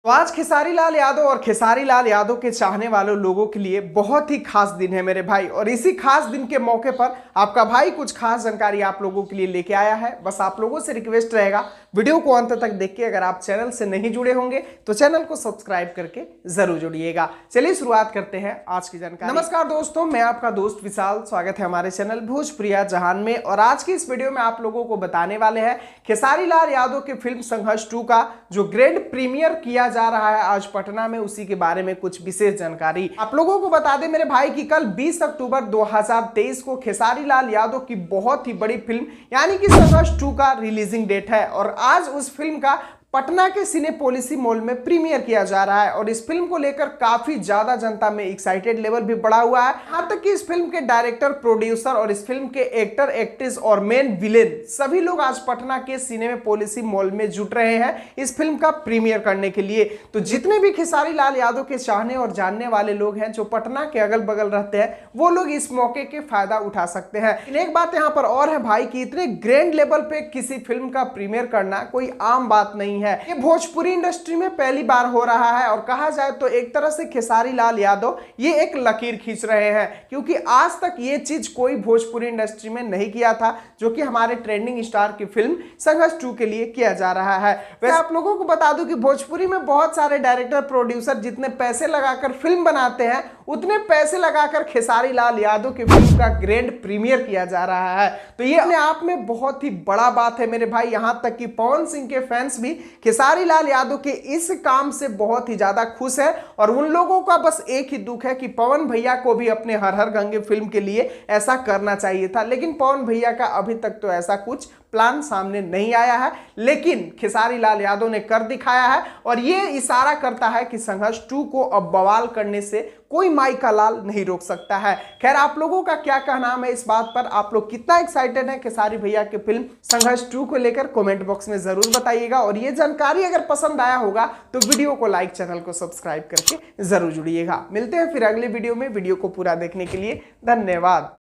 तो आज खेसारी लाल यादव और खेसारी लाल यादव के चाहने वालों लोगों के लिए बहुत ही खास दिन है मेरे भाई। और इसी खास दिन के मौके पर आपका भाई कुछ खास जानकारी आप लोगों के लिए लेके आया है। बस आप लोगों से रिक्वेस्ट रहेगा वीडियो को अंत तक देखिए। अगर आप चैनल से नहीं जुड़े होंगे तो चैनल को सब्सक्राइब करके जरूर जुड़िएगा। चलिए शुरुआत करते हैं आज की जानकारी। नमस्कार दोस्तों, मैं आपका दोस्त विशाल, स्वागत है हमारे चैनल भोजपुरिया जहान में। और आज की इस वीडियो में आप लोगों को बताने वाले हैं खेसारी लाल यादव की फिल्म संघर्ष 2 का जो ग्रैंड प्रीमियर किया जा रहा है आज पटना में, उसी के बारे में कुछ विशेष जानकारी आप लोगों को बता दें मेरे भाई कि कल 20 अक्टूबर 2023 को खेसारी लाल यादव की बहुत ही बड़ी फिल्म यानी कि संघर्ष 2 का रिलीजिंग डेट है। और आज उस फिल्म का पटना के सिनेपोलिसी मॉल में प्रीमियर किया जा रहा है। और इस फिल्म को लेकर काफी ज्यादा जनता में एक्साइटेड लेवल भी बढ़ा हुआ है। यहां तक कि इस फिल्म के डायरेक्टर, प्रोड्यूसर और इस फिल्म के एक्टर, एक्ट्रेस और मेन विलेन सभी लोग आज पटना के सिनेपोलिसी मॉल में जुट रहे हैं इस फिल्म का प्रीमियर करने के लिए। तो जितने भी खेसारी लाल यादव के चाहने और जानने वाले लोग हैं जो पटना के अगल बगल रहते हैं, वो लोग इस मौके के फायदा उठा सकते हैं। एक बात यहां पर और है भाई कि इतने ग्रैंड लेवल पे किसी फिल्म का प्रीमियर करना कोई आम बात नहीं है। ये भोजपुरी इंडस्ट्री में पहली बार हो रहा है। और कहा जाए तो एक तरह से खेसारी लाल यादव ये एक लकीर खींच रहे हैं, क्योंकि आज तक ये चीज कोई भोजपुरी इंडस्ट्री में नहीं किया था जो कि हमारे ट्रेंडिंग स्टार की फिल्म संघर्ष 2 के लिए किया जा रहा है। वैसे आप लोगों को बता दूं कि भोजपुरी में बहुत सारे डायरेक्टर, प्रोड्यूसर जितने पैसे लगाकर फिल्म बनाते हैं उतने पैसे लगाकर खेसारी लाल यादव की फिल्म का ग्रैंड प्रीमियर किया जा रहा है। तो ये अपने आप में बहुत ही बड़ा बात है मेरे भाई। यहां तक कि पवन सिंह के फैंस भी खेसारी लाल यादव के इस काम से बहुत ही ज्यादा खुश है। और उन लोगों का बस एक ही दुख है कि पवन भैया को भी अपने हर हर गंगे फिल्म के लिए ऐसा करना चाहिए था, लेकिन पवन भैया का अभी तक तो ऐसा कुछ प्लान सामने नहीं आया है। लेकिन खेसारी लाल यादव ने कर दिखाया है और ये इशारा करता है कि संघर्ष 2 को अब बवाल करने से कोई माई का लाल नहीं रोक सकता है। खैर, आप लोगों का क्या कहना है इस बात पर? आप लोग कितना एक्साइटेड हैं खेसारी भैया की फिल्म संघर्ष 2 को लेकर? कमेंट बॉक्स में जरूर बताइएगा। और ये जानकारी अगर पसंद आया होगा तो वीडियो को लाइक, चैनल को सब्सक्राइब करके जरूर जुड़िएगा। मिलते हैं फिर अगले वीडियो में। वीडियो को पूरा देखने के लिए धन्यवाद।